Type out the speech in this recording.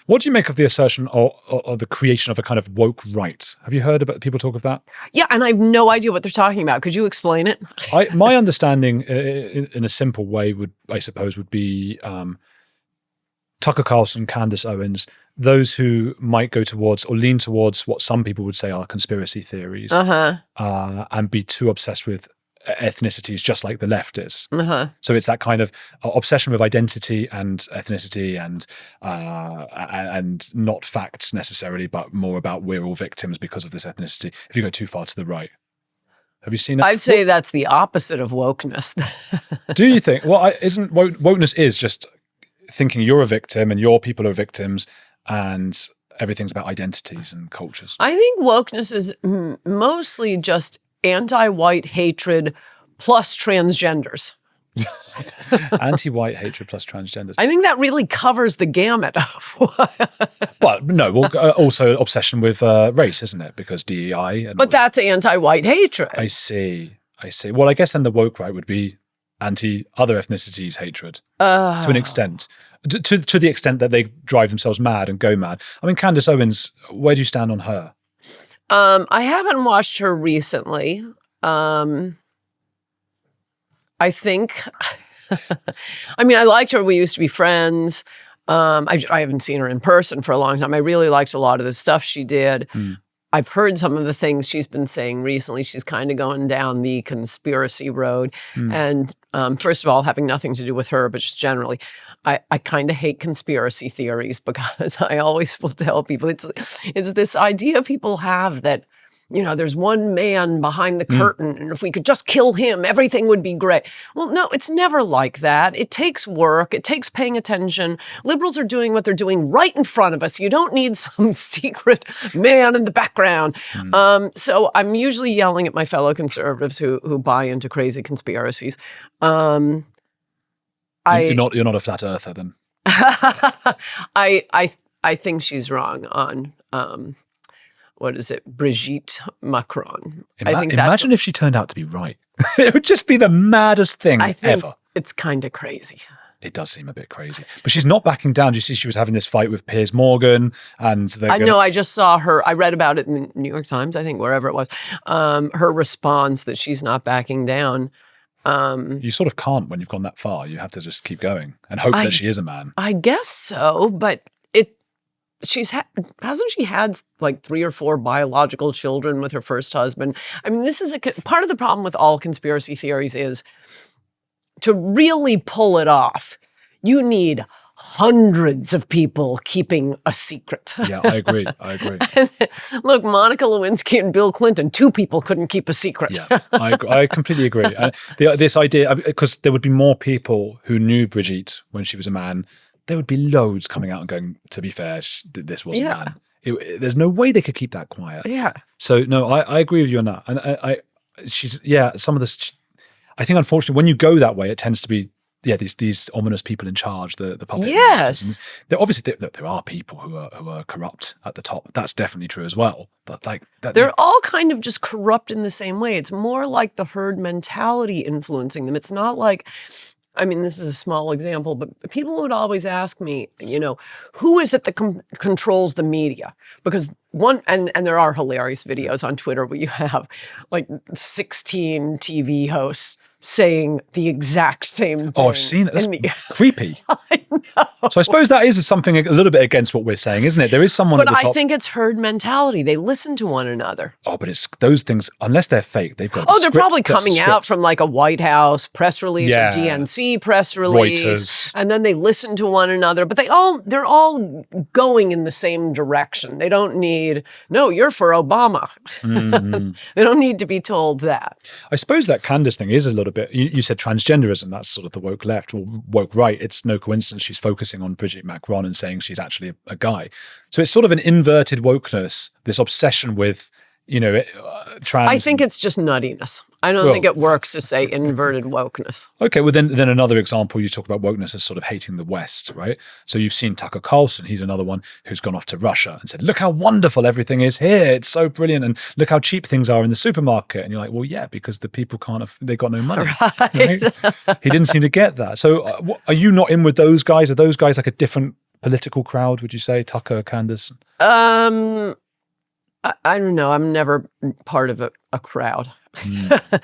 What do you make of the assertion or the creation of a kind of woke right? Have you heard about people talk of that? Yeah, and I have no idea what they're talking about. Could you explain it? My understanding, in a simple way, would be Tucker Carlson, Candace Owens, those who might go towards or lean towards what some people would say are conspiracy theories, and be too obsessed with ethnicities, just like the left is. So it's that kind of obsession with identity and ethnicity, and not facts necessarily, but more about we're all victims because of this ethnicity. If you go too far to the right, have you seen that? I'd say that's the opposite of wokeness. Do you think? Well, isn't wokeness is just thinking you're a victim and your people are victims, and everything's about identities and cultures? I think wokeness is mostly just anti-white hatred plus transgenders. Anti-white hatred plus transgenders. I think that really covers the gamut of But no, also obsession with race, isn't it? Because DEI. But that's anti-white hatred. I see. Well, I guess then the woke right would be anti-other ethnicities hatred to an extent. To the extent that they drive themselves mad and go mad. I mean, Candace Owens, where do you stand on her? I haven't watched her recently. I think, I mean, I liked her. We used to be friends. I haven't seen her in person for a long time. I really liked a lot of the stuff she did. I've heard some of the things she's been saying recently. She's kind of going down the conspiracy road. And first of all, having nothing to do with her, but just generally, I kind of hate conspiracy theories, because I always will tell people it's this idea people have that, there's one man behind the curtain, and if we could just kill him, everything would be great. Well, no, it's never like that. It takes work. It takes paying attention. Liberals are doing what they're doing right in front of us. You don't need some secret man in the background. So I'm usually yelling at my fellow conservatives who buy into crazy conspiracies. You're not a flat earther then. I think she's wrong on what is it, Brigitte Macron. Imagine if she turned out to be right. It would just be the maddest thing ever. It's kind of crazy. It does seem a bit crazy, but she's not backing down. Do you see she was having this fight with Piers Morgan, and I know. I just saw her. I read about it in the New York Times, I think, wherever it was. Her response that she's not backing down. You sort of can't when you've gone that far. You have to just keep going and hope that she is a man. I guess so, but hasn't she had like 3 or 4 biological children with her first husband? I mean, this is part of the problem with all conspiracy theories is to really pull it off, you need hundreds of people keeping a secret. Yeah, I agree. Look, Monica Lewinsky and Bill Clinton, 2 people couldn't keep a secret. Yeah, I completely agree. This idea, because there would be more people who knew Brigitte when she was a man, there would be loads coming out and going, to be fair, this wasn't man. There's no way they could keep that quiet. Yeah. So no, I agree with you on that. And some of this, I think unfortunately when you go that way, it tends to be these ominous people in charge, the puppet masters. There obviously there are people who are corrupt at the top. That's definitely true as well. But like that, they're all kind of just corrupt in the same way. It's more like the herd mentality influencing them. It's not like, I mean, this is a small example, but people would always ask me, who is it that controls the media? Because and there are hilarious videos on Twitter where you have like 16 TV hosts saying the exact same thing. Oh, I've seen it. That's creepy. I know. So I suppose that is something a little bit against what we're saying, isn't it? There is someone at the top. But I think it's herd mentality. They listen to one another. Oh, but it's those things, unless they're fake, they've got they're probably coming out from like a White House press release or DNC press release. Reuters. And then they listen to one another. But they're all going in the same direction. They don't need, no, you're for Obama. They don't need to be told that. I suppose that Candace thing is a little bit, you said transgenderism, that's sort of the woke left or woke right. It's no coincidence she's focusing on Brigitte Macron and saying she's actually a guy. So it's sort of an inverted wokeness, this obsession with, trans. I think it's just nuttiness. I don't think it works to say inverted wokeness. Okay, well then another example, you talk about wokeness as sort of hating the West, right? So you've seen Tucker Carlson, he's another one who's gone off to Russia and said, look how wonderful everything is here, it's so brilliant, and look how cheap things are in the supermarket. And you're like, well, yeah, because the people they got no money. Right? He didn't seem to get that. So are you not in with those guys? Are those guys like a different political crowd, would you say, Tucker, Candace? I don't know. I'm never part of a crowd.